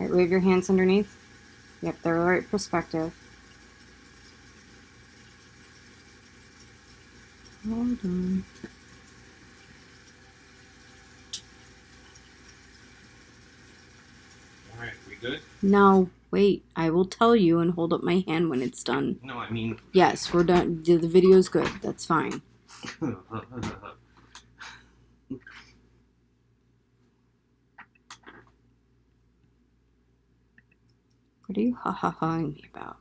All right, wave your hands underneath. Yep, they're the right perspective. Hold on. All right, we good? No, wait. I will tell you and hold up my hand when it's done. No, I mean... Yes, we're done. The video's good. That's fine. What are you ha-ha-haing me about?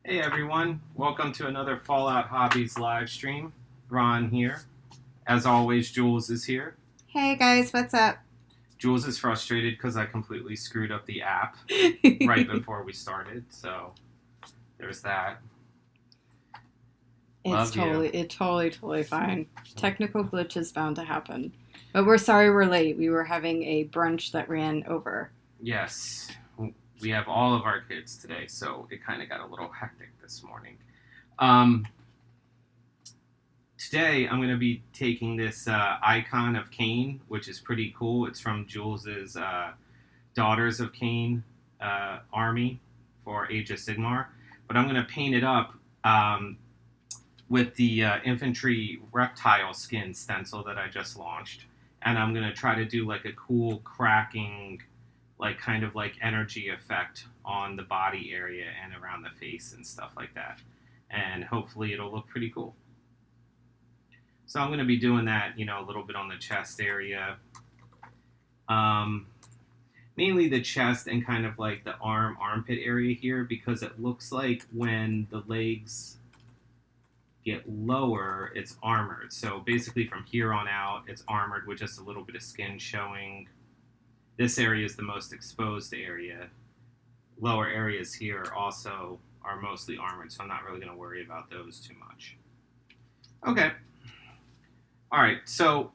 Hey everyone, welcome to another Fallout Hobbies live stream. Ron here. As always, Jules is here. Hey guys, what's up? Jules is frustrated because I completely screwed up the app right before we started, so there's that. It's totally fine. Technical glitch is bound to happen. But we're sorry we're late. We were having a brunch that ran over. Yes, we have all of our kids today, so it kind of got a little hectic this morning. Today I'm going to be taking this Icon of Khaine, which is pretty cool. It's from Jules's Daughters of Khaine army for Age of Sigmar. But I'm going to paint it up with the Infantry Reptile Skin Stencil that I just launched. And I'm going to try to do like a cool cracking, like kind of like energy effect on the body area and around the face and stuff like that. And hopefully it'll look pretty cool. So I'm going to be doing that, you know, a little bit on the chest area. Mainly the chest and kind of like the armpit area here, because it looks like when the legs get lower, it's armored. So basically from here on out, it's armored with just a little bit of skin showing. This area is the most exposed area. Lower areas here also are mostly armored, so I'm not really going to worry about those too much. Okay. All right, so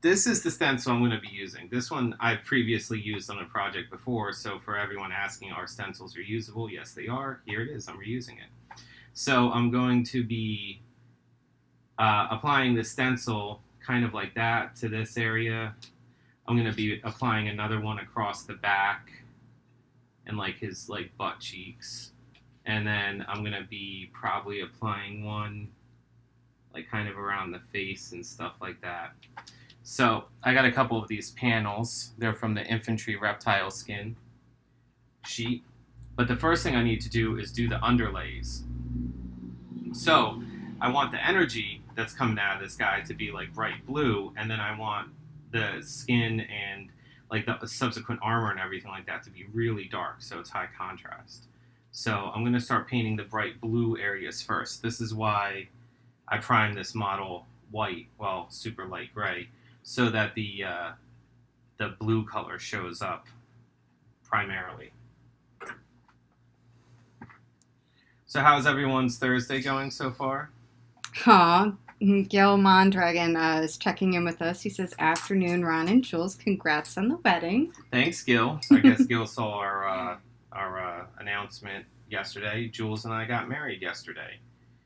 this is the stencil I'm going to be using. This one I've previously used on a project before, so for everyone asking, are stencils reusable? Yes, they are. Here it is. I'm reusing it. So I'm going to be applying the stencil kind of like that to this area. I'm going to be applying another one across the back and like his like butt cheeks. And then I'm going to be probably applying one like kind of around the face and stuff like that. So I got a couple of these panels. They're from the Infantry Reptile Skin sheet. But the first thing I need to do is do the underlays. So I want the energy that's coming out of this guy to be like bright blue, and then I want the skin and like the subsequent armor and everything like that to be really dark, so it's high contrast. So I'm going to start painting the bright blue areas first. This is why I primed this model white, well, super light gray, so that the blue color shows up primarily. So how's everyone's Thursday going so far? Aw, Gil Mondragon is checking in with us. He says, afternoon, Ron and Jules. Congrats on the wedding. Thanks, Gil. I guess Gil saw our announcement yesterday. Jules and I got married yesterday.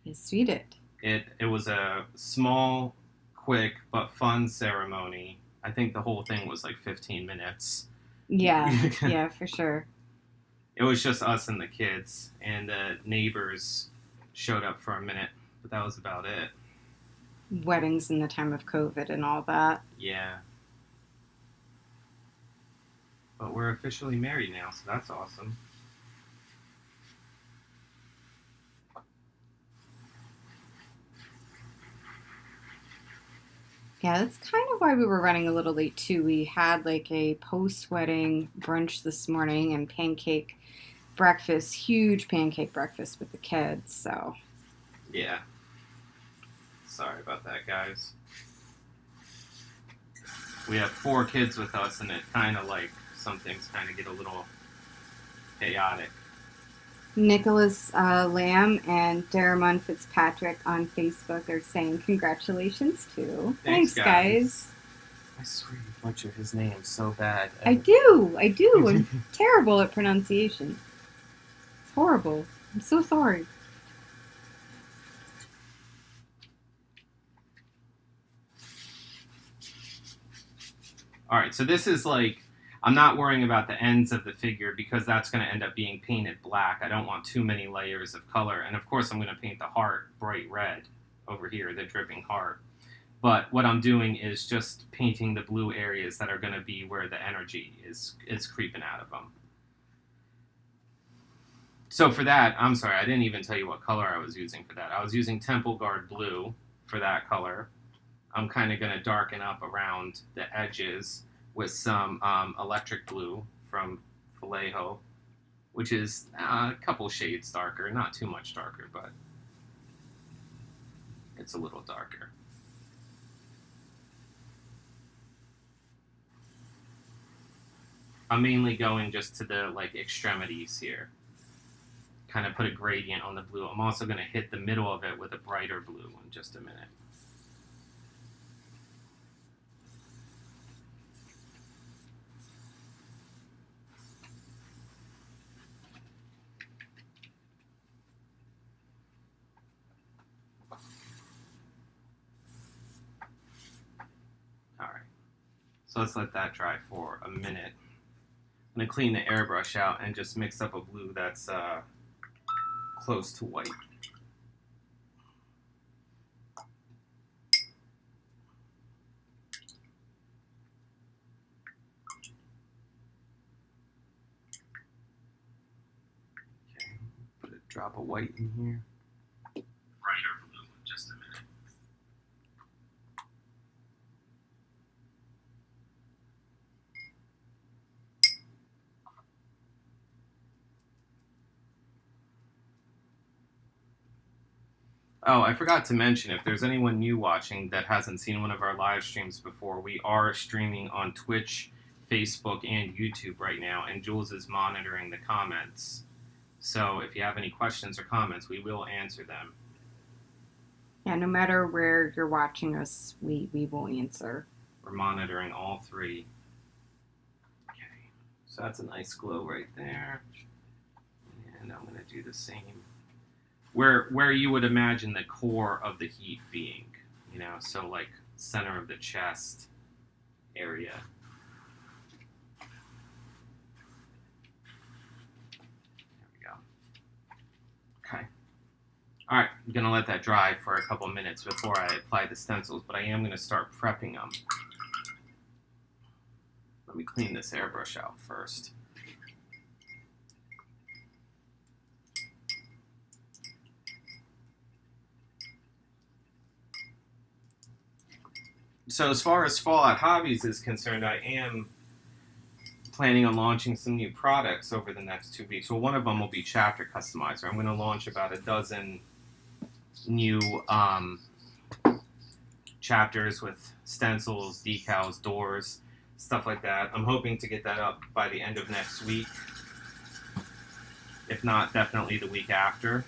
Yes, we did. It was a small, quick, but fun ceremony. I think the whole thing was like 15 minutes. Yeah, yeah, for sure. It was just us and the kids, and the neighbors showed up for a minute, but that was about it. Weddings in the time of COVID and all that. Yeah. But we're officially married now, so that's awesome. Yeah, that's kind of why we were running a little late too. We had like a post-wedding brunch this morning and pancake breakfast, huge pancake breakfast with the kids. So Yeah. Sorry about that, guys. We have 4 kids with us, and it kind of like some things kind of get a little chaotic. Nicholas Lamb and Daramon Fitzpatrick on Facebook are saying congratulations too. Thanks, Guys. I swear you butcher his name so bad. I do. I'm terrible at pronunciation. It's horrible. I'm so sorry. Alright, so this is like, I'm not worrying about the ends of the figure because that's going to end up being painted black. I don't want too many layers of color. And of course I'm going to paint the heart bright red over here, the dripping heart. But what I'm doing is just painting the blue areas that are going to be where the energy is creeping out of them. So for that, I'm sorry, I didn't even tell you what color I was using for that. I was using Temple Guard Blue for that color. I'm kind of going to darken up around the edges with some Electric Blue from Vallejo, which is a couple shades darker. Not too much darker, but it's a little darker. I'm mainly going just to the like extremities here. Kind of put a gradient on the blue. I'm also going to hit the middle of it with a brighter blue in just a minute. Alright, so let's let that dry for a minute. I'm going to clean the airbrush out and just mix up a blue that's close to white. Okay, put a drop of white in here. Brighter blue in just a minute. Oh, I forgot to mention, if there's anyone new watching that hasn't seen one of our live streams before, we are streaming on Twitch, Facebook, and YouTube right now, and Jules is monitoring the comments. So if you have any questions or comments, we will answer them. Yeah, no matter where you're watching us, we will answer. We're monitoring all 3. Okay, so that's a nice glow right there. And I'm going to do the same. Where you would imagine the core of the heat being, you know, so like center of the chest area. There we go. Okay. All right, I'm going to let that dry for a couple minutes before I apply the stencils, but I am going to start prepping them. Let me clean this airbrush out first. So as far as Fallout Hobbies is concerned, I am planning on launching some new products over the next 2 weeks. Well, one of them will be Chapter Customizer. I'm going to launch about a dozen new chapters with stencils, decals, doors, stuff like that. I'm hoping to get that up by the end of next week. If not, definitely the week after.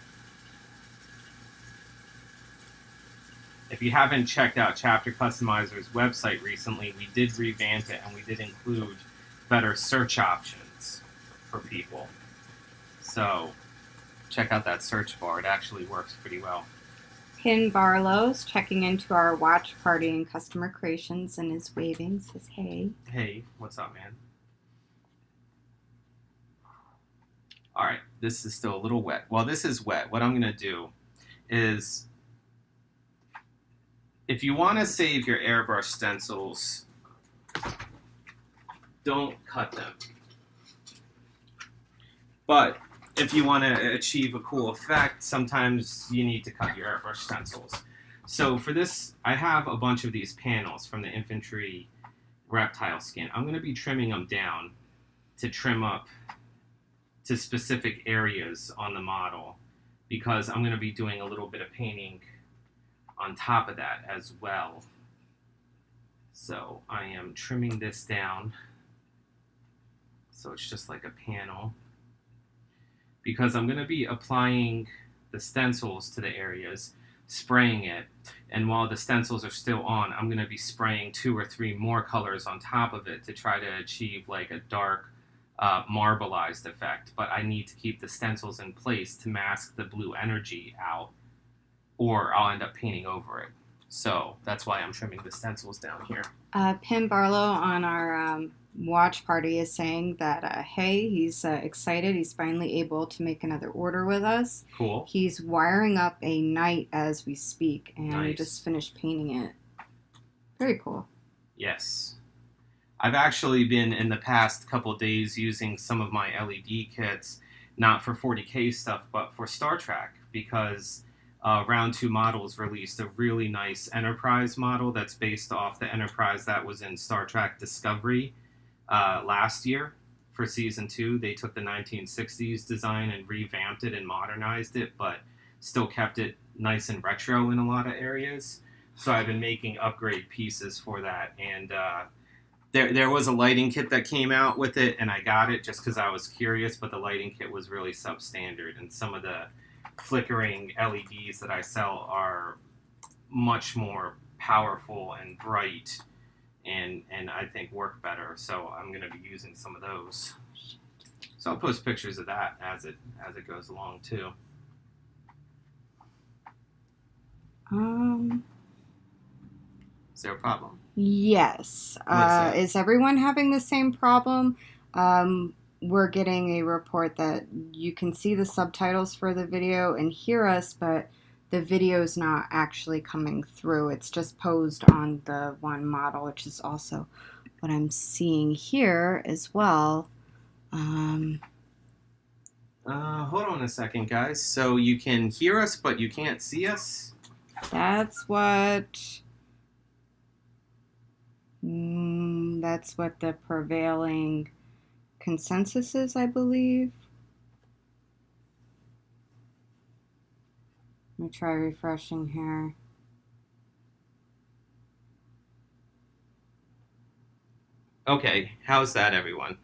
If you haven't checked out Chapter Customizer's website recently, we did revamp it and we did include better search options for people. So check out that search bar. It actually works pretty well. Ken Barlow's checking into our watch party and customer creations and is waving, says hey. Hey, what's up, man? All right, this is still a little wet. Well, this is wet. What I'm going to do is, if you want to save your airbrush stencils, don't cut them. But if you want to achieve a cool effect, sometimes you need to cut your airbrush stencils. So for this, I have a bunch of these panels from the Infantry Reptile Skin. I'm going to be trimming them down to trim up to specific areas on the model because I'm going to be doing a little bit of painting on top of that as well. So I am trimming this down so it's just like a panel because I'm going to be applying the stencils to the areas, spraying it, and while the stencils are still on, I'm going to be spraying 2 or 3 more colors on top of it to try to achieve like a dark marbleized effect. But I need to keep the stencils in place to mask the blue energy out, or I'll end up painting over it. So that's why I'm trimming the stencils down here. Pim Barlow on our watch party is saying that, hey, he's excited. He's finally able to make another order with us. Cool. He's wiring up a night as we speak, and we Nice. just finished painting it. Very cool. Yes. I've actually been in the past couple days using some of my LED kits, not for 40K stuff, but for Star Trek, because Round 2 Models released a really nice Enterprise model that's based off the Enterprise that was in Star Trek Discovery last year for Season 2. They took the 1960s design and revamped it and modernized it, but still kept it nice and retro in a lot of areas. So I've been making upgrade pieces for that, and there was a lighting kit that came out with it, and I got it just because I was curious, but the lighting kit was really substandard, and some of the flickering LEDs that I sell are much more powerful and bright and I think work better, so I'm going to be using some of those. So I'll post pictures of that as it goes along too. Is there a problem? Yes. What's that? Is everyone having the same problem? We're getting a report that you can see the subtitles for the video and hear us, but the video's not actually coming through. It's just posed on the one model, which is also what I'm seeing here as well. Hold on a second, guys. So you can hear us, but you can't see us? That's what the prevailing consensus is, I believe. Let me try refreshing here. Okay, how's that, everyone?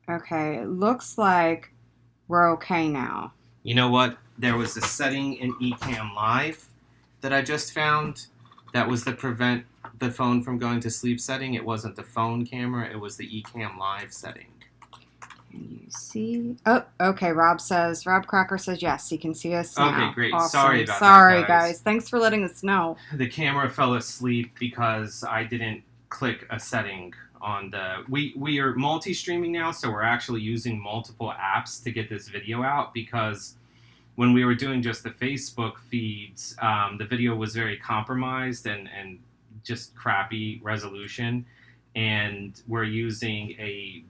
Okay, it looks like we're okay now. You know what? There was a setting in Ecamm Live that I just found that was the prevent the phone from going to sleep setting. It wasn't the phone camera, it was the Ecamm Live setting. Can you see? Oh, okay. Rob Crocker says yes, he can see us now. Okay, great. Awesome. Sorry about Sorry, that, guys. guys. Thanks for letting us know. The camera fell asleep because I didn't click a setting on the... We are multi-streaming now, so we're actually using multiple apps to get this video out because when we were doing just the Facebook feeds, the video was very compromised and just crappy resolution. And we're using a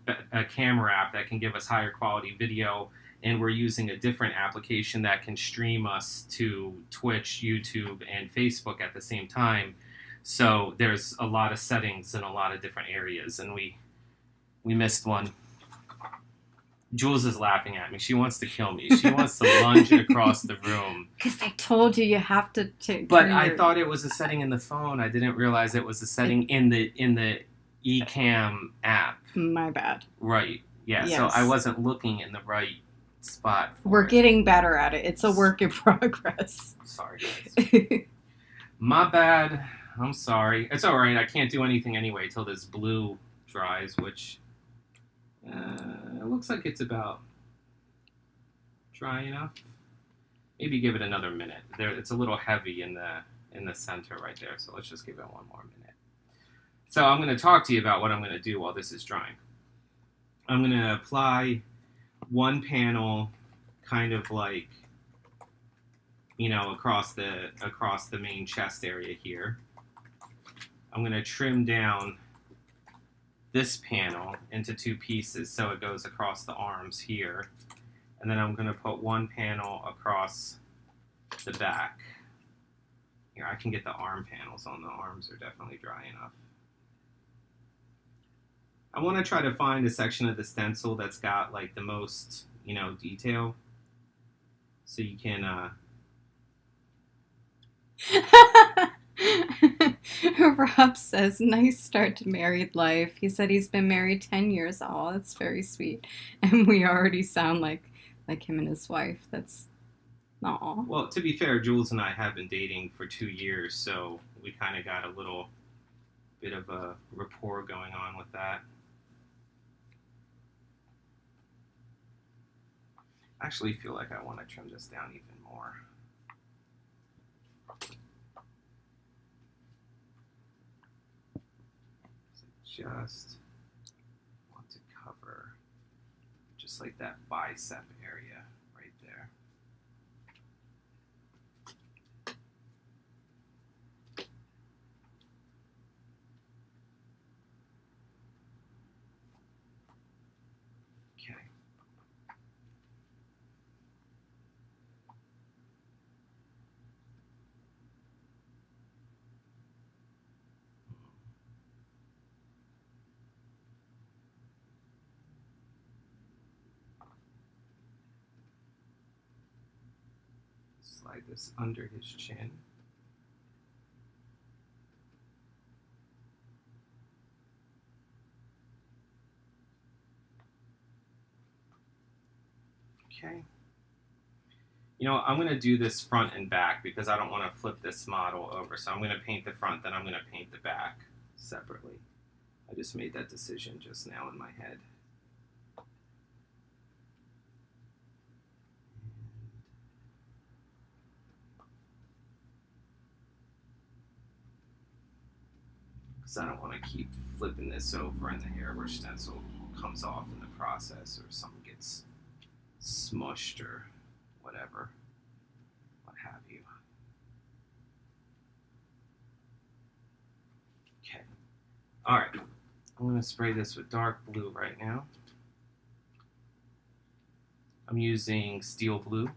camera app that can give us higher quality video, and we're using a different application that can stream us to Twitch, YouTube, and Facebook at the same time. So there's a lot of settings in a lot of different areas, and we missed one. Jules is laughing at me. She wants to kill me. She wants to lunge across the room. Because I told you have to... But I thought it was a setting in the phone. I didn't realize it was a setting in the Ecamm app. My bad. Right. Yeah, Yes. so I wasn't looking in the right spot for We're it. getting better at it. It's a work in progress. Sorry, guys. My bad. I'm sorry. It's all right. I can't do anything anyway till this blue dries, which it looks like it's about dry enough. Maybe give it another minute. There, it's a little heavy in the center right there, so let's just give it one more minute. So I'm going to talk to you about what I'm going to do while this is drying. I'm going to apply one panel kind of like, you know, across the main chest area here. I'm going to trim down this panel into 2 pieces so it goes across the arms here. And then I'm going to put one panel across the back. Here, I can get the arm panels on. The arms are definitely dry enough. I want to try to find a section of the stencil that's got like the most, you know, detail. So you can, Rob says, nice start to married life. He said he's been married 10 years. Oh, that's very sweet. And we already sound like him and his wife. That's, aw. well, to be fair, Jules and I have been dating for 2 years, so we kind of got a little bit of a rapport going on with that. I actually feel like I want to trim this down even more. So just want to cover just like that bicep area right there. Okay. Slide this under his chin. Okay. You know, I'm going to do this front and back because I don't want to flip this model over. So I'm going to paint the front, then I'm going to paint the back separately. I just made that decision just now in my head. Because I don't want to keep flipping this over and the airbrush stencil comes off in the process or something gets smushed or whatever, what have you. Okay. All right. I'm going to spray this with dark blue right now. I'm using steel blue.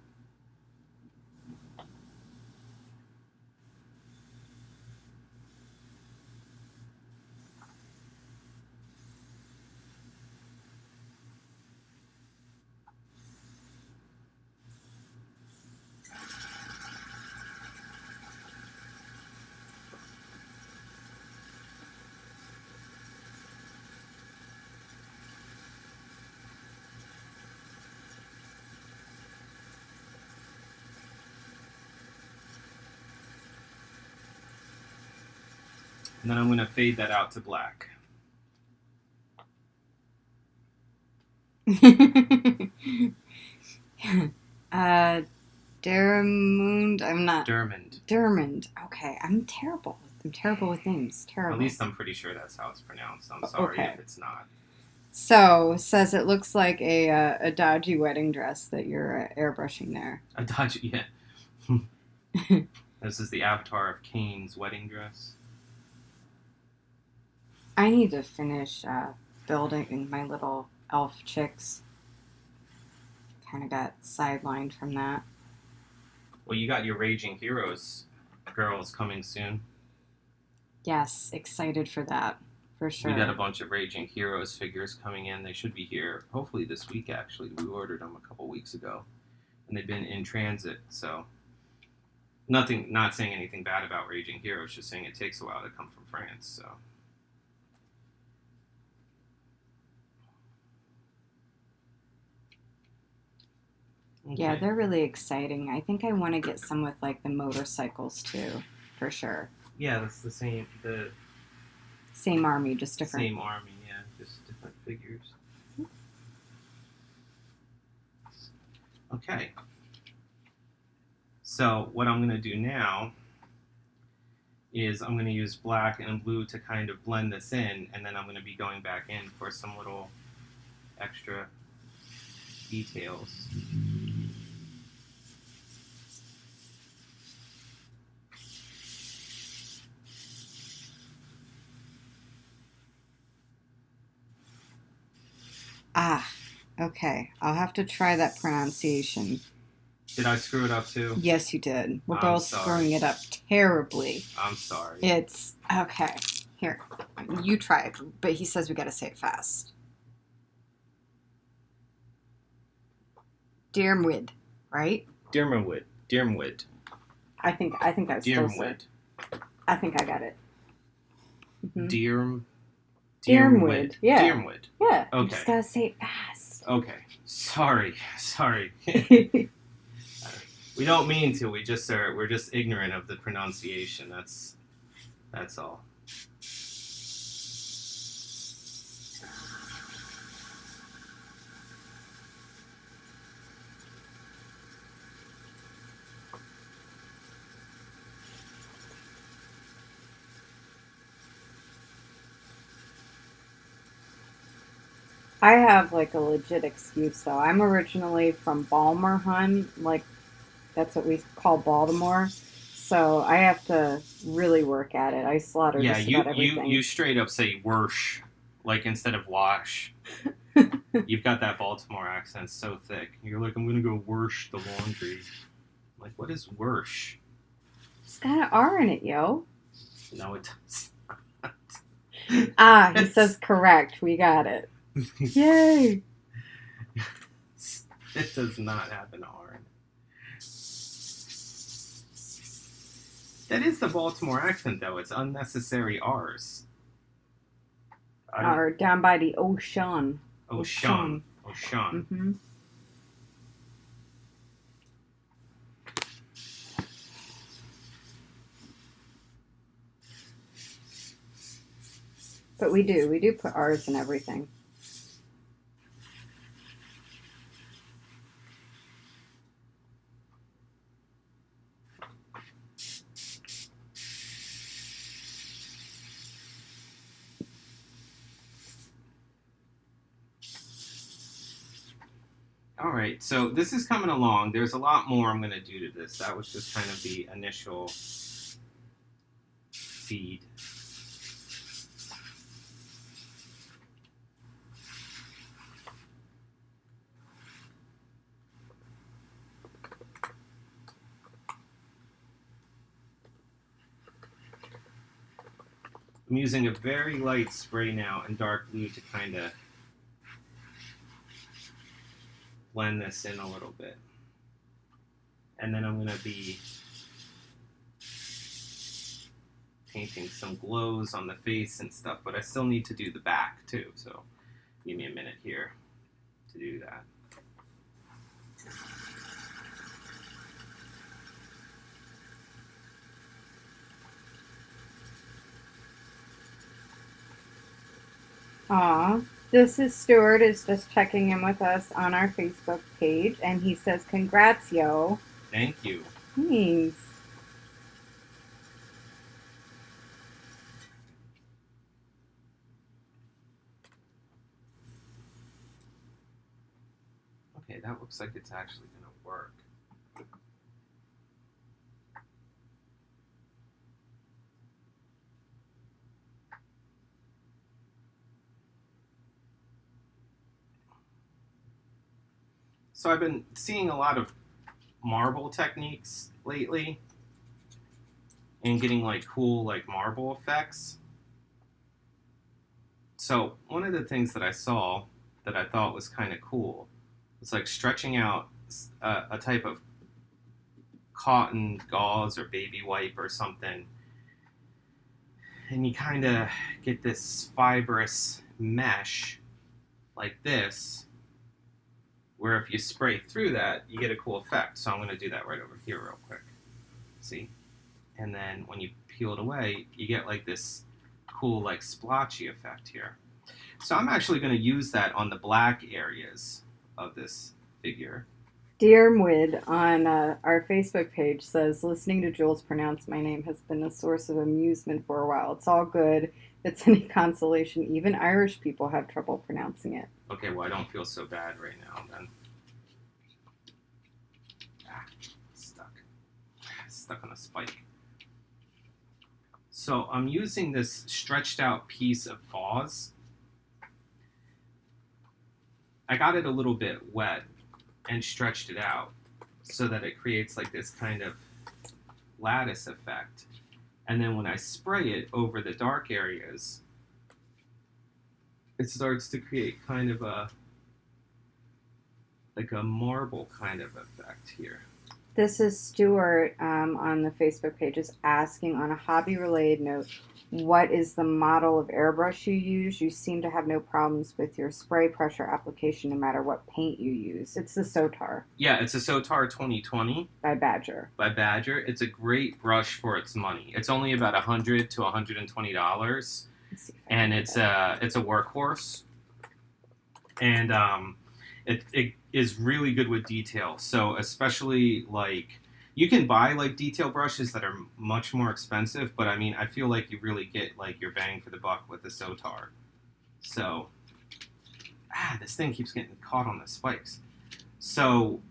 And then I'm going to fade that out to black. Dermond, I'm not. Dermond. Dermond. Okay, I'm terrible. I'm terrible with names. Terrible. At least I'm pretty sure that's how it's pronounced. I'm sorry if it's not. So, says it looks like a dodgy wedding dress that you're airbrushing there. A dodgy, yeah. This is the avatar of Khaine's wedding dress. I need to finish building my little elf chicks. Kind of got sidelined from that. Well, you got your Raging Heroes girls coming soon. Yes, excited for that, for sure. We got a bunch of Raging Heroes figures coming in. They should be here hopefully this week, actually. We ordered them a couple weeks ago, and they've been in transit, so not saying anything bad about Raging Heroes, just saying it takes a while to come from France, so. Okay. Yeah, they're really exciting. I think I want to get some with like the motorcycles too, for sure. Yeah, that's the same army, just different. Same army, yeah, just different figures. Okay. So what I'm going to do now is I'm going to use black and blue to kind of blend this in, and then I'm going to be going back in for some little extra details. Ah, okay. I'll have to try that pronunciation. Did I screw it up too? Yes, you did. We're I'm both sorry. screwing it up terribly. I'm sorry. It's okay. Here, you try it, but he says we gotta say it fast. Dearmwood, right? Dearmwood. Dearmwood. I think that's closer. Dearmwood. I think I got it. Mm-hmm. Dearmwood. Yeah. Dearmwood. Yeah. Okay. You just gotta say it fast. Okay. Sorry. We don't mean to. We're just ignorant of the pronunciation. That's all. I have like a legit excuse though. I'm originally from Balmer, hun. Like that's what we call Baltimore. So I have to really work at it. I slaughter just about everything. You straight up say "worsh," like instead of "wash." You've got that Baltimore accent so thick. You're like, I'm gonna go wash the laundry. Like, what is "worsh"? It's got an R in it, yo. No, it does not. He says correct. We got it. Yay! It does not have an R in it. That is the Baltimore accent, though. It's unnecessary R's. Or down by the ocean. Ocean. Mm-hmm. But we do put R's in everything. All right, so this is coming along. There's a lot more I'm going to do to this. That was just kind of the initial feed. I'm using a very light spray now and dark blue to kind of blend this in a little bit. And then I'm going to be painting some glows on the face and stuff, but I still need to do the back too, so give me a minute here to do that. Aw, this is Stuart is just checking in with us on our Facebook page, and he says, congrats, yo. Thank you. Thanks. Okay, that looks like it's actually going to work. So I've been seeing a lot of marble techniques lately and getting like cool like marble effects. So one of the things that I saw that I thought was kind of cool was like stretching out a type of cotton gauze or baby wipe or something, and you kind of get this fibrous mesh like this, where if you spray through that, you get a cool effect. So I'm going to do that right over here real quick. See? And then when you peel it away, you get like this cool like splotchy effect here. So I'm actually going to use that on the black areas of this figure. Dearmwood on our Facebook page says, listening to Jules pronounce my name has been a source of amusement for a while. It's all good. If it's any consolation, even Irish people have trouble pronouncing it. Okay, well, I don't feel so bad right now, then. Stuck on a spike. So I'm using this stretched out piece of gauze. I got it a little bit wet and stretched it out. so that it creates like this kind of lattice effect. And then when I spray it over the dark areas, it starts to create kind of a like a marble kind of effect here. This is Stuart on the Facebook page is asking on a hobby-related note, what is the model of airbrush you use? You seem to have no problems with your spray pressure application no matter what paint you use. It's the Sotar. Yeah, it's a Sotar 2020 by Badger. It's a great brush for its money. It's only about $100 to $120, and it's a workhorse, and it is really good with detail. So especially like you can buy like detail brushes that are much more expensive, but I mean I feel like you really get like your bang for the buck with the Sotar. So this thing keeps getting caught on the spikes. So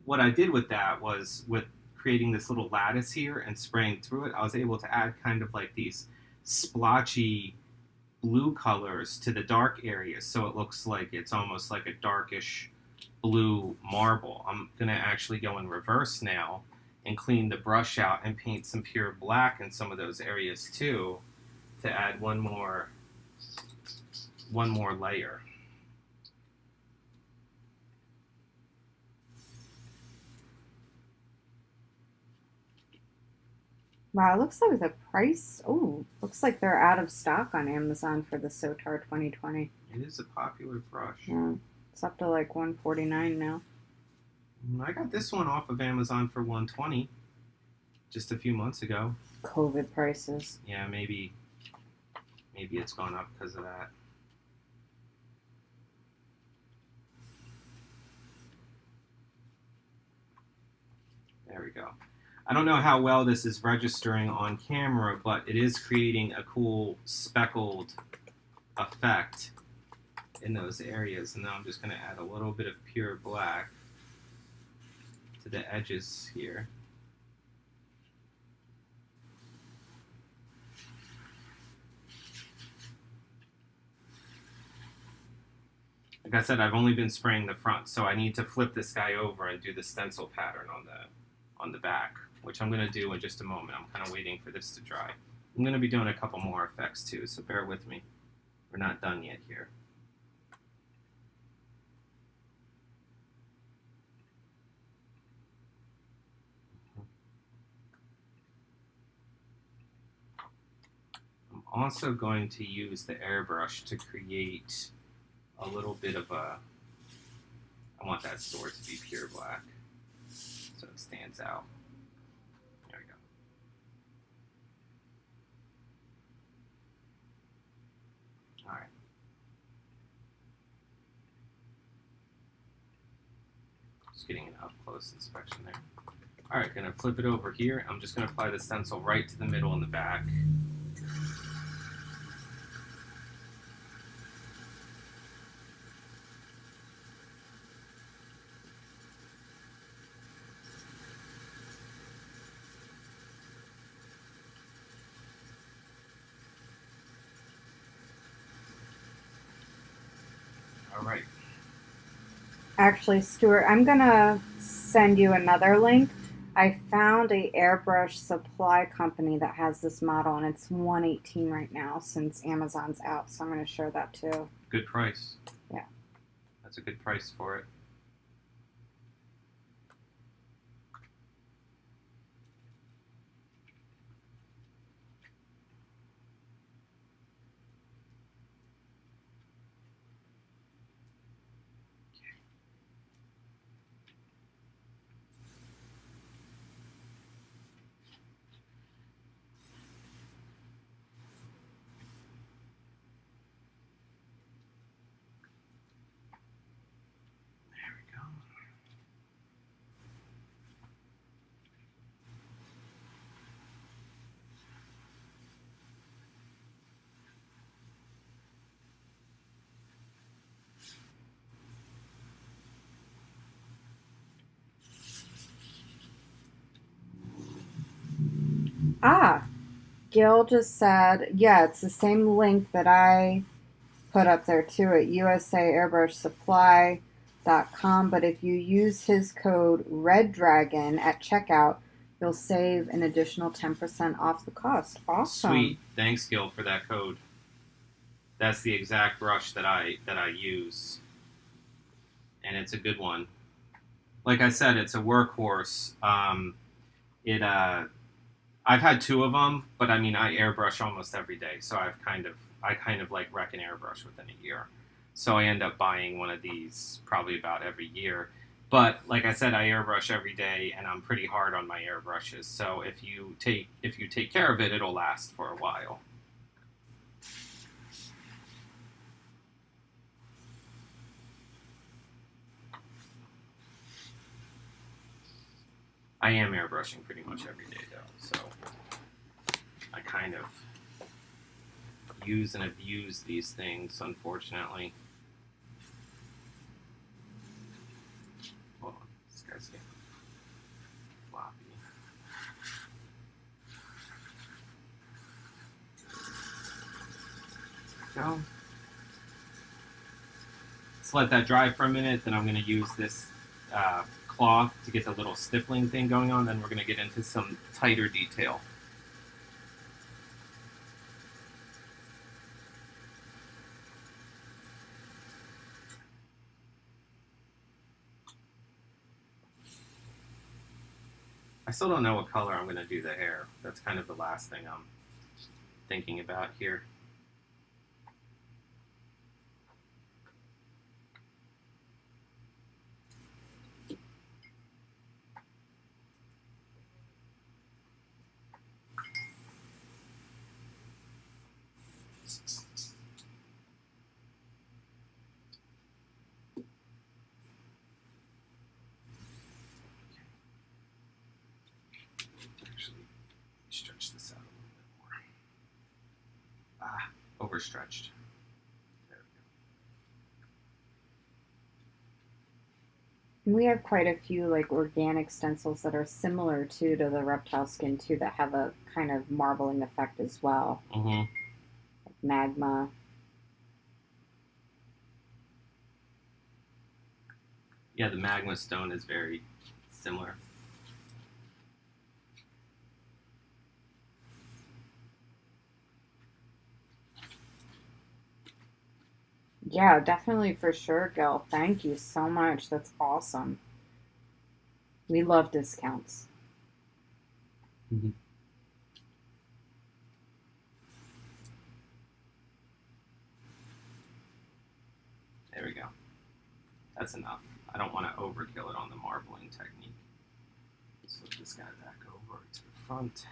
what I did with that was with creating this little lattice here and spraying through it, I was able to add kind of like these splotchy blue colors to the dark areas, so it looks like it's almost like a darkish blue marble. I'm going to actually go in reverse now and clean the brush out and paint some pure black in some of those areas too to add one more layer. Wow, it looks like the price, looks like they're out of stock on Amazon for the Sotar 2020. It is a popular brush. Yeah, it's up to like $149 now. I got this one off of Amazon for $120 just a few months ago. COVID prices. Yeah, maybe it's gone up because of that. There we go. I don't know how well this is registering on camera, but it is creating a cool speckled effect in those areas. And now I'm just going to add a little bit of pure black to the edges here. Like I said, I've only been spraying the front, so I need to flip this guy over and do the stencil pattern on the back, which I'm going to do in just a moment. I'm kind of waiting for this to dry. I'm going to be doing a couple more effects too, so bear with me. We're not done yet here. I'm also going to use the airbrush to create a little bit of a, I want that sword to be pure black so it stands out. There we go. All right. Just getting an up close inspection there. All right, gonna flip it over here. I'm just gonna apply the stencil right to the middle and the back. All right. Actually, Stuart, I'm going to send you another link. I found a airbrush supply company that has this model, and it's $118 right now since Amazon's out, so I'm going to share that too. Good price. Yeah. That's a good price for it. Ah, Gil just said, yeah, it's the same link that I put up there too at USA Airbrush Supply. but if you use his code REDDRAGON at checkout, you'll save an additional 10% off the cost. Awesome. Sweet. Thanks, Gil, for that code. That's the exact brush that I use, and it's a good one. Like I said, it's a workhorse. I've had 2 of them, but I mean, I airbrush almost every day, so I kind of like wreck an airbrush within a year. So I end up buying one of these probably about every year. But like I said, I airbrush every day, and I'm pretty hard on my airbrushes. So if you take care of it, it'll last for a while. I am airbrushing pretty much every day, though, so I kind of use and abuse these things, unfortunately. Hold on, this guy's getting floppy. There we go. Let's let that dry for a minute, then I'm going to use this cloth to get the little stippling thing going on, then we're going to get into some tighter detail. I still don't know what color I'm going to do the hair. That's kind of the last thing I'm thinking about here. Stretch this out a little bit more. Overstretched. There And we have quite a few like organic stencils that are similar to the reptile skin too, that have a kind of marbling effect as well. we go. Like magma. Yeah, the magma stone is very similar. Yeah, definitely for sure, Gil. Thank you so much. That's awesome. We love discounts. Mm-hmm. There we go. That's enough. I don't want to overkill it on the marbling technique. Let's flip this guy back over to the front.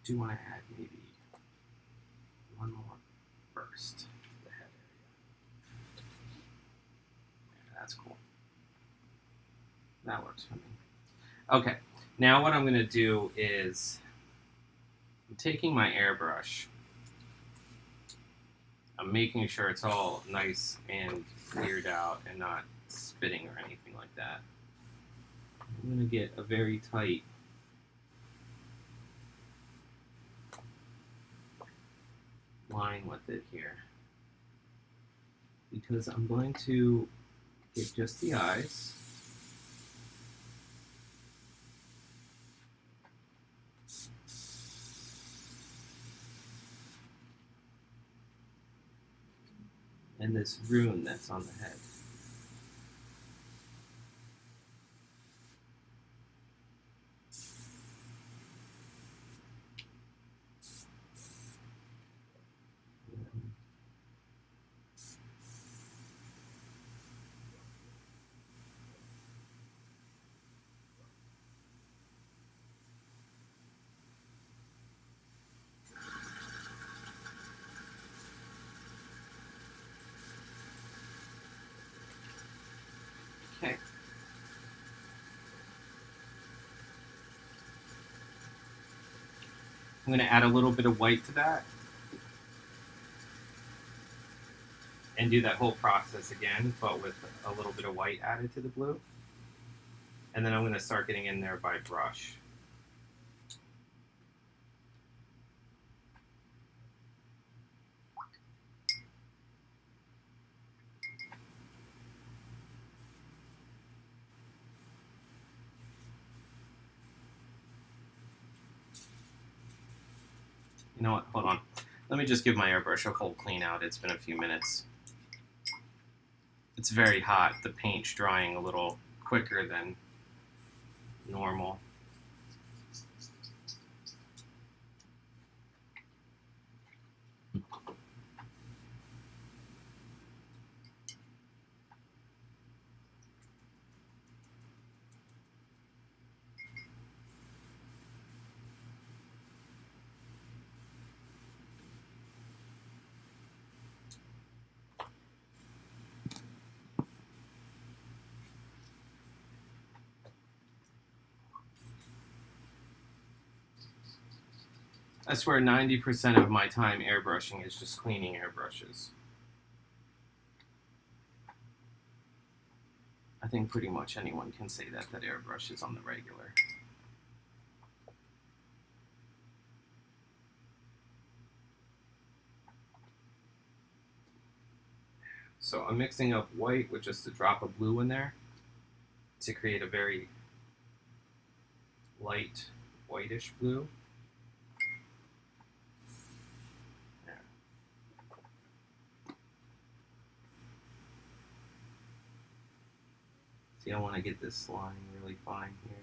Do want to add maybe one more burst to the head area. Yeah, that's cool. That works for me. Okay, now what I'm going to do is I'm taking my airbrush. I'm making sure it's all nice and cleared out and not spitting or anything like that. I'm going to get a very tight line with it here, because I'm going to get just the eyes. And this rune that's on the head. Okay. I'm going to add a little bit of white to that and do that whole process again, but with a little bit of white added to the blue. And then I'm going to start getting in there by brush. You know what? Hold on. Let me just give my airbrush a whole clean out. It's been a few minutes. It's very hot. The paint's drying a little quicker than normal. I swear 90% of my time airbrushing is just cleaning airbrushes. I think pretty much anyone can say that airbrushes on the regular. So I'm mixing up white with just a drop of blue in there to create a very light whitish blue. See, I want to get this line really fine here.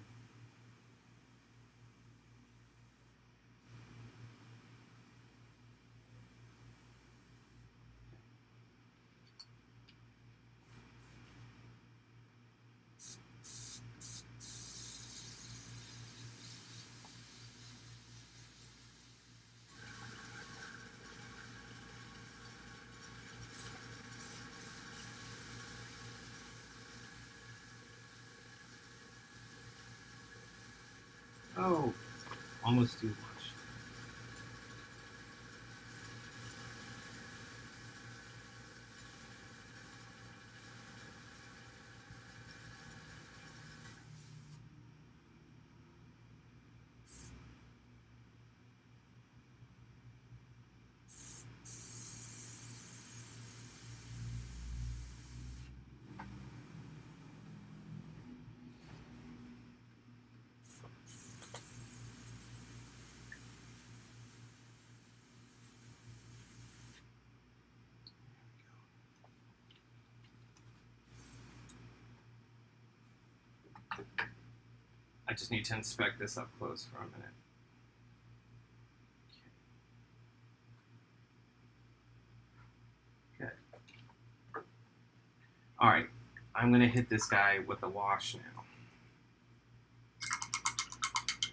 Oh, almost too much. I just need to inspect this up close for a minute. Okay. All right, I'm gonna hit this guy with a wash now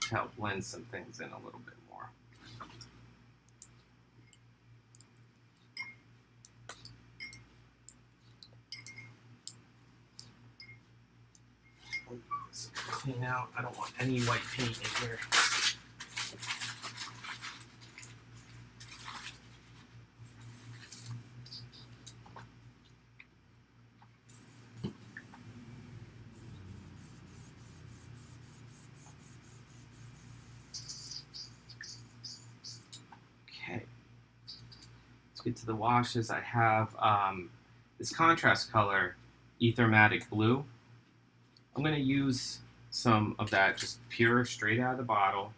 to help blend some things in a little bit more. Clean out. I don't want any white paint in here. Okay. Let's get to the washes. I have this contrast color, Ether Matic Blue. I'm going to use some of that just pure straight out of the bottle.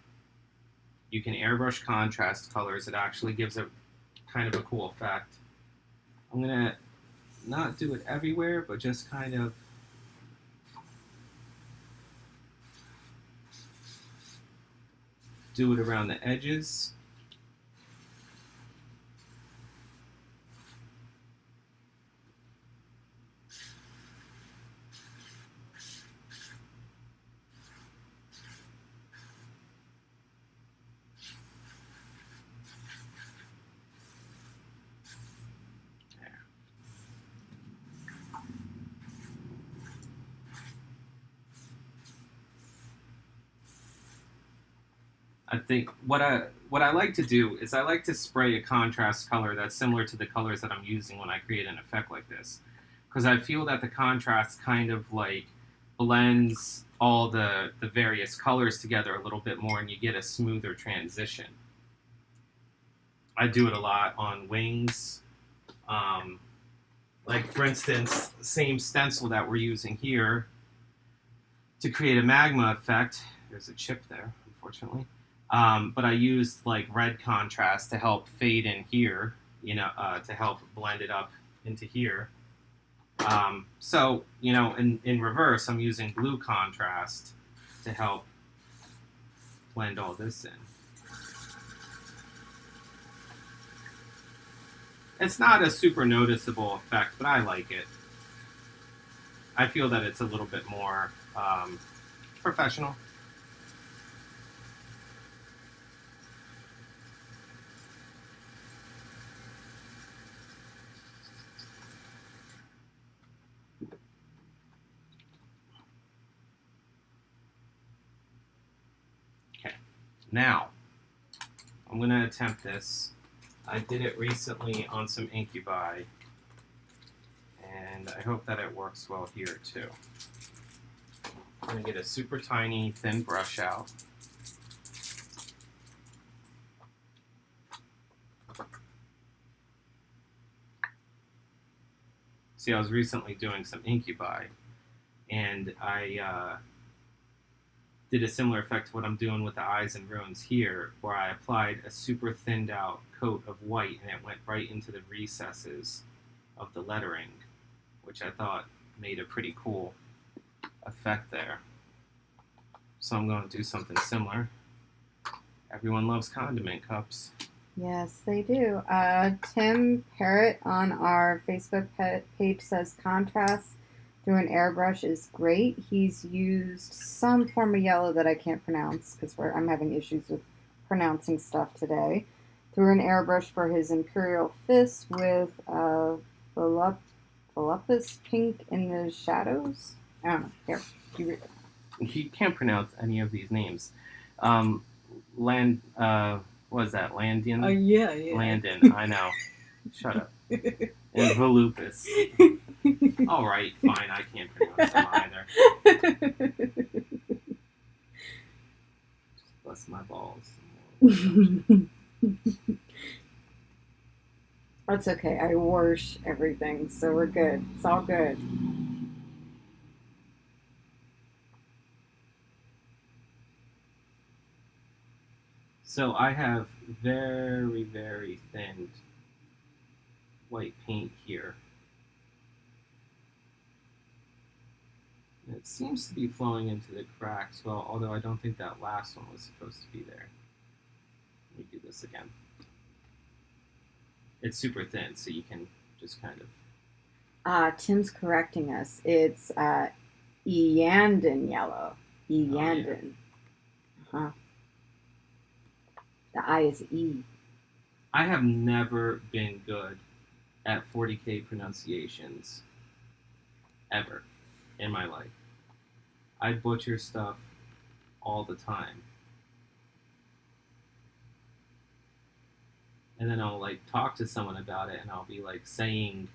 You can airbrush contrast colors. It actually gives a kind of a cool effect. I'm going to not do it everywhere, but just kind of do it around the edges. I think what I like to do is I like to spray a contrast color that's similar to the colors that I'm using when I create an effect like this, because I feel that the contrast kind of like blends all the various colors together a little bit more, and you get a smoother transition. I do it a lot on wings. Like for instance, same stencil that we're using here to create a magma effect. There's a chip there, unfortunately. But I used like red contrast to help fade in here, to help blend it up into here. So, in reverse, I'm using blue contrast to help blend all this in. It's not a super noticeable effect, but I like it. I feel that it's a little bit more professional. Okay, now I'm going to attempt this. I did it recently on some incubi, and I hope that it works well here too. I'm going to get a super tiny thin brush out. See, I was recently doing some incubi, and I did a similar effect to what I'm doing with the eyes and runes here, where I applied a super thinned out coat of white, and it went right into the recesses of the lettering, which I thought made a pretty cool effect there. So I'm going to do something similar. Everyone loves condiment cups. Yes, they do. Tim Parrott on our Facebook page says contrast through an airbrush is great. He's used some form of yellow that I can't pronounce because I'm having issues with pronouncing stuff today. Through an airbrush for his Imperial Fist with volupus pink in the shadows. I don't know. Here, you read it. He can't pronounce any of these names. What is that? Landian? Yeah. Landon, I know. Shut up. And volupus. All right, fine. I can't pronounce them either. Just bless my balls. That's okay. I wash everything, so we're good. It's all good. So I have very, very thin white paint here. And it seems to be flowing into the cracks, well, although I don't think that last one was supposed to be there. Let me do this again. It's super thin, so you can just kind of... Tim's correcting us. It's Eandon yellow. Eandon. Oh, yeah. The I is E. I have never been good at 40K pronunciations ever in my life. I butcher stuff all the time. And then I'll like talk to someone about it and I'll be like saying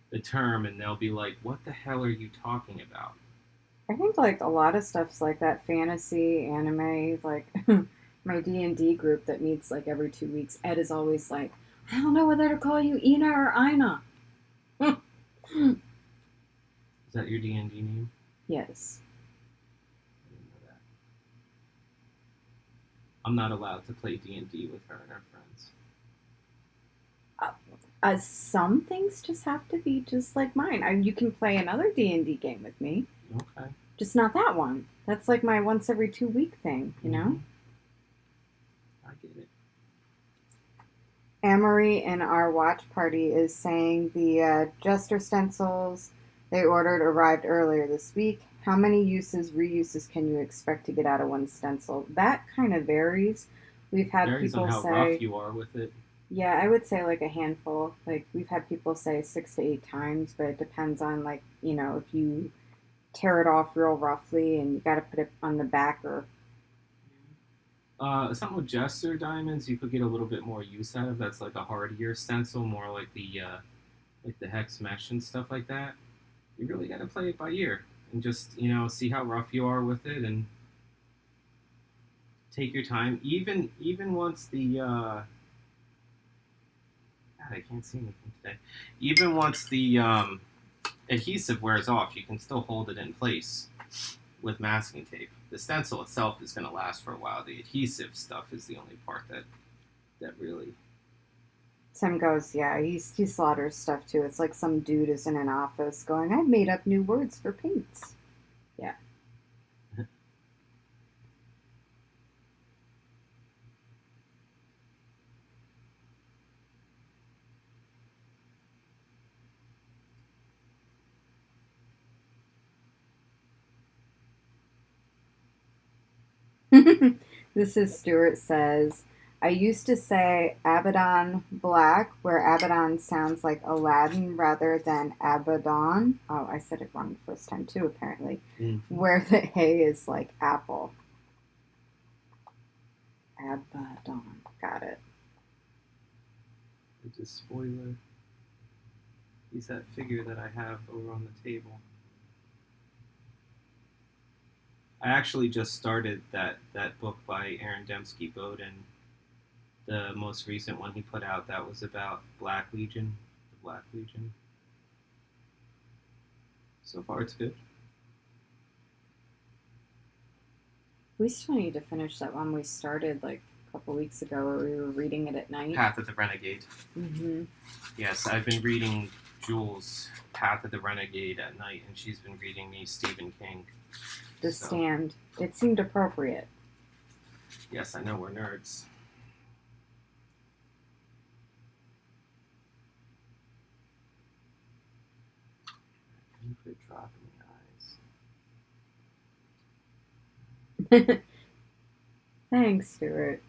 the term and they'll be like, what the hell are you talking about? I think like a lot of stuff's like that, fantasy, anime, like my D&D group that meets like every 2 weeks. Ed is always like, I don't know whether to call you Ina or Ina. Is that your D&D name? Yes. I didn't know that. I'm not allowed to play D&D with her and her friends. Some things just have to be just like mine. You can play another D&D game with me. Okay. Just not that one. That's like my once every 2 week thing, you know? I get it. Amory in our watch party is saying the Jester stencils they ordered arrived earlier this week. How many reuses can you expect to get out of one stencil? That kind of varies. We've had Varies people on how say, rough you are with it. Yeah, I would say like a handful. Like we've had people say 6 to 8 times, but it depends on like, if you tear it off real roughly and you got to put it on the back or... Something with Jester diamonds you could get a little bit more use out of. That's like a hardier stencil, more like the hex mesh and stuff like that. You really got to play it by ear and just see how rough you are with it and take your time. Even once the God, I can't see anything today. Even once the adhesive wears off, you can still hold it in place with masking tape. The stencil itself is going to last for a while. The adhesive stuff is the only part that really. Tim goes, yeah, he slaughters stuff too. It's like some dude is in an office going, I've made up new words for paints. Yeah. This is Stuart says, I used to say Abaddon Black, where Abaddon sounds like Aladdin rather than Abaddon. Oh, I said it wrong the first time too, apparently. Where the A is like apple. Abaddon. Got it. It's a spoiler. He's that figure that I have over on the table. I actually just started that book by Aaron Dembski Bowden. The most recent one he put out, that was about Black Legion, the Black Legion. So far, it's good. We still need to finish that one we started like a couple weeks ago where we were reading it at night. Path of the Renegade. Mm-hmm. Yes, I've been reading Jules' Path of the Renegade at night, and she's been reading me Stephen King. The Stand. It seemed appropriate. Yes, I know, we're nerds. Thank you for dropping the eyes. Thanks, Stuart.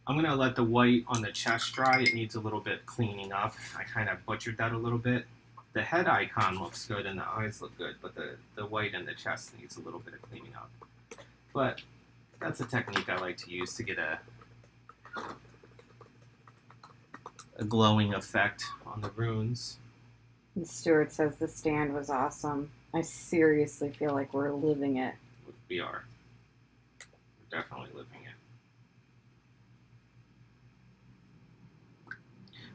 I'm going to let the white on the chest dry. It needs a little bit cleaning up. I kind of butchered that a little bit. The head icon looks good and the eyes look good, but the white in the chest needs a little bit of cleaning up. But that's a technique I like to use to get a glowing effect on the runes. And Stuart says The Stand was awesome. I seriously feel like we're living it. We are. We're definitely living it.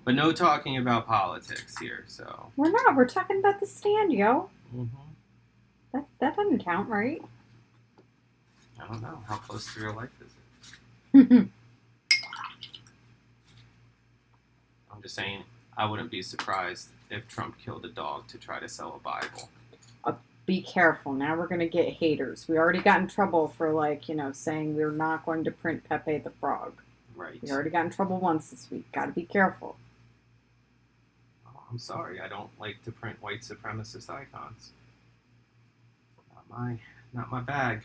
But no talking about politics here, so. We're not. We're talking about The Stand, yo. Mm-hmm. That doesn't count, right? I don't know. How close to real life is it? I'm just saying, I wouldn't be surprised if Trump killed a dog to try to sell a Bible. Be careful. Now we're going to get haters. We already got in trouble for, saying we're not going to print Pepe the Frog. Right. We already got in trouble once this week. Got to be careful. Oh, I'm sorry. I don't like to print white supremacist icons. Not my bag.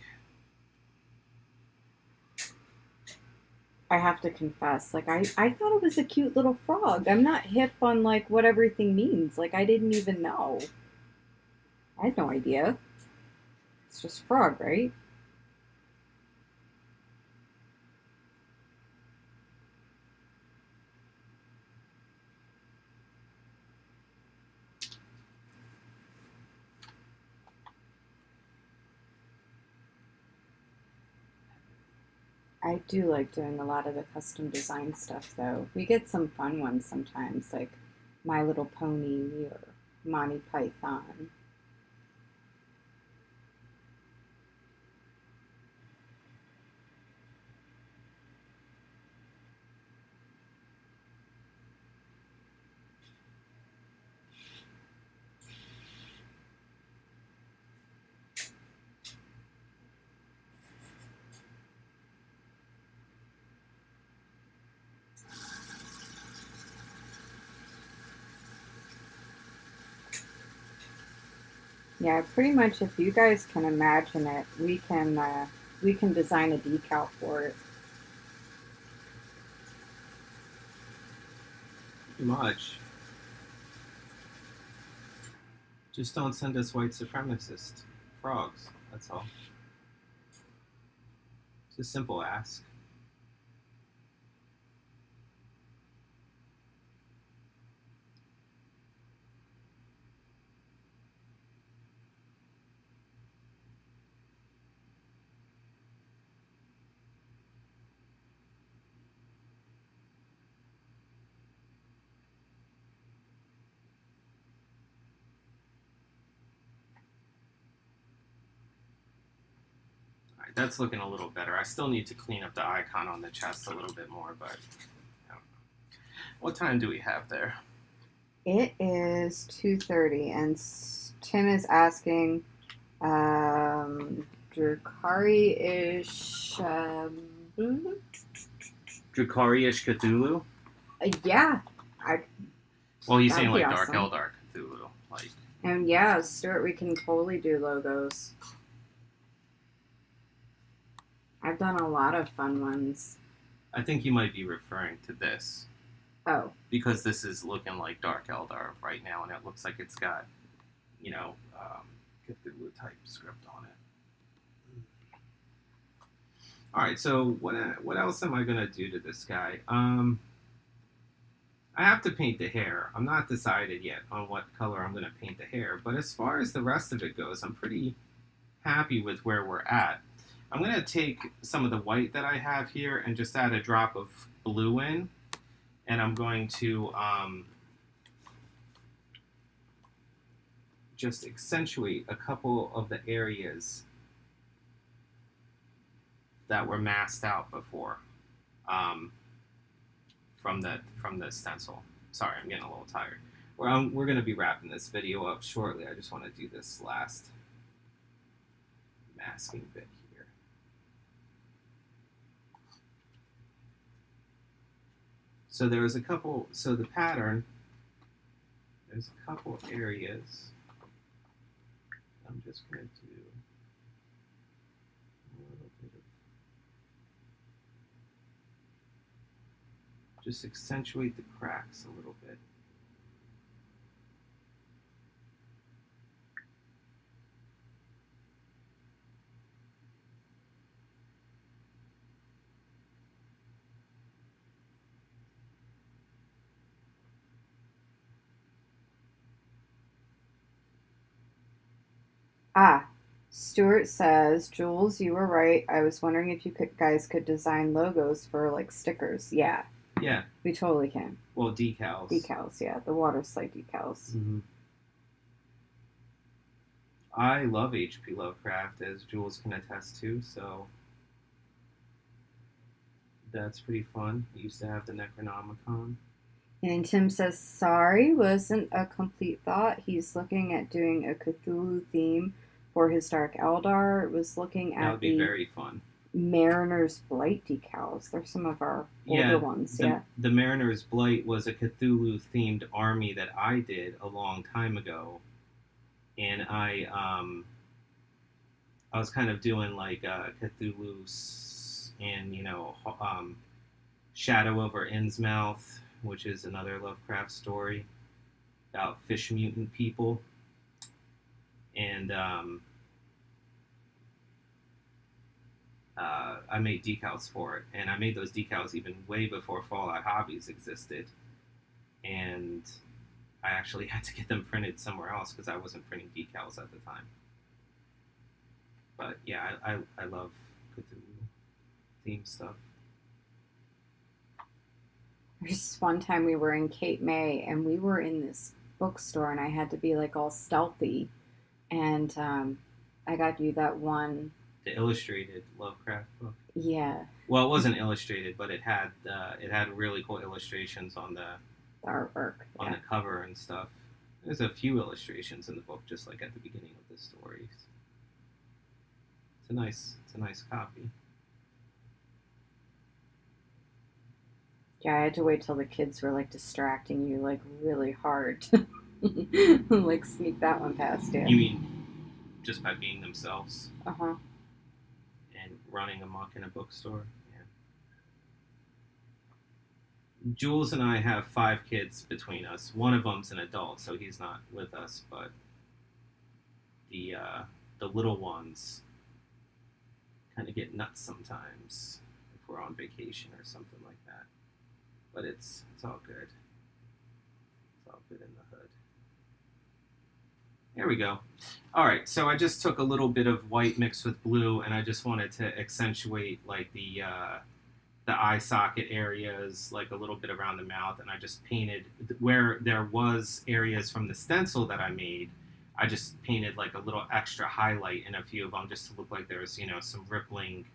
I have to confess, I thought it was a cute little frog. I'm not hip on, what everything means. I didn't even know. I had no idea. It's just frog, right? I do like doing a lot of the custom design stuff, though. We get some fun ones sometimes, like My Little Pony or Monty Python. Yeah, pretty much if you guys can imagine it, we can design a decal for it. Pretty much. Just don't send us white supremacist frogs. That's all. It's a simple ask. Alright, that's looking a little better. I still need to clean up the icon on the chest a little bit more, but yeah. What time do we have there? It is 2:30, and Tim is asking, Drakari-ish, Drakari-ish Cthulhu? yeah, Well, he's that'd saying be like awesome. Dark Eldar Cthulhu. Like, And yeah, Stuart, we can totally do logos. I've done a lot of fun ones. I think you might be referring to this. Oh. Because this is looking like Dark Eldar right now, and it looks like it's got, Cthulhu type script on it. Alright, so what else am I going to do to this guy? I have to paint the hair. I'm not decided yet on what color I'm going to paint the hair, but as far as the rest of it goes, I'm pretty happy with where we're at. I'm going to take some of the white that I have here and just add a drop of blue in, and I'm going to just accentuate a couple of the areas that were masked out before from the stencil. Sorry, I'm getting a little tired. We're going to be wrapping this video up shortly. I just want to do this last masking bit here. So there's a couple, so the pattern, there's a couple areas. I'm just going to do a little bit of, just accentuate the cracks a little bit. Stuart says, Jules, you were right. I was wondering if you guys could design logos for like stickers. Yeah. Yeah. We totally can. Well, decals. Decals, yeah. The water slide decals. Mm-hmm. I love H.P. Lovecraft, as Jules can attest to, so that's pretty fun. I used to have the Necronomicon. And Tim says, sorry, wasn't a complete thought. He's looking at doing a Cthulhu theme for his Dark Eldar. Was looking at the very fun Mariner's Blight decals. They're some of our older ones. The Mariner's Blight was a Cthulhu themed army that I did a long time ago, and I was kind of doing like Cthulhu's and Shadow over Innsmouth, which is another Lovecraft story about fish mutant people. And I made decals for it. And I made those decals even way before Fallout Hobbies existed. And I actually had to get them printed somewhere else because I wasn't printing decals at the time. But yeah, I love Cthulhu themed stuff. There's one time we were in Cape May and we were in this bookstore and I had to be like all stealthy, and I got you that one, the illustrated Lovecraft book. Yeah. Well, it wasn't illustrated, but it had really cool illustrations on the artwork on the cover and stuff. There's a few illustrations in the book, just like at the beginning of the stories. It's a nice copy. Yeah, I had to wait till the kids were like distracting you like really hard. Like sneak that one past you. You mean just by being themselves? Uh-huh. And running amok in a bookstore? Yeah. Jules and I have 5 kids between us. One of them's an adult, so he's not with us, but the little ones kind of get nuts sometimes if we're on vacation or something like that. But it's all good. It's all good in the hood. There we go. All right, so I just took a little bit of white mixed with blue, and I just wanted to accentuate like the eye socket areas, like a little bit around the mouth, and I just painted where there was areas from the stencil that I made. I just painted like a little extra highlight in a few of them just to look like there's, you know, some rippling,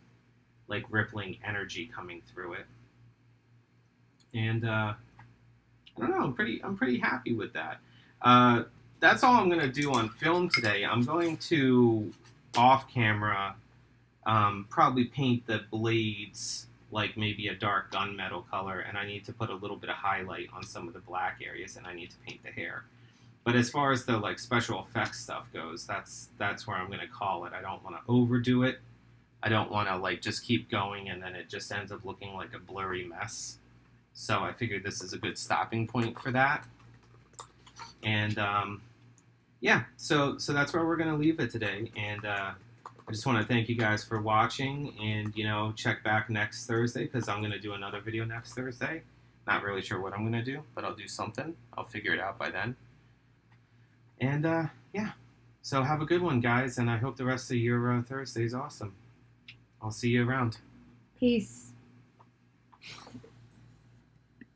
like rippling energy coming through it. And I don't know, I'm pretty happy with that. That's all I'm gonna do on film today. I'm going to off camera probably paint the blades like maybe a dark gunmetal color, and I need to put a little bit of highlight on some of the black areas, and I need to paint the hair. But as far as the like special effects stuff goes, that's where I'm gonna call it. I don't want to overdo it. I don't want to like just keep going and then it just ends up looking like a blurry mess. So I figured this is a good stopping point for that. And yeah, so that's where we're gonna leave it today. And I just want to thank you guys for watching, and you know, check back next Thursday because I'm gonna do another video next Thursday. Not really sure what I'm gonna do, but I'll do something. I'll figure it out by then. And yeah, so have a good one, guys, and I hope the rest of your Thursday is awesome. I'll see you around. Peace.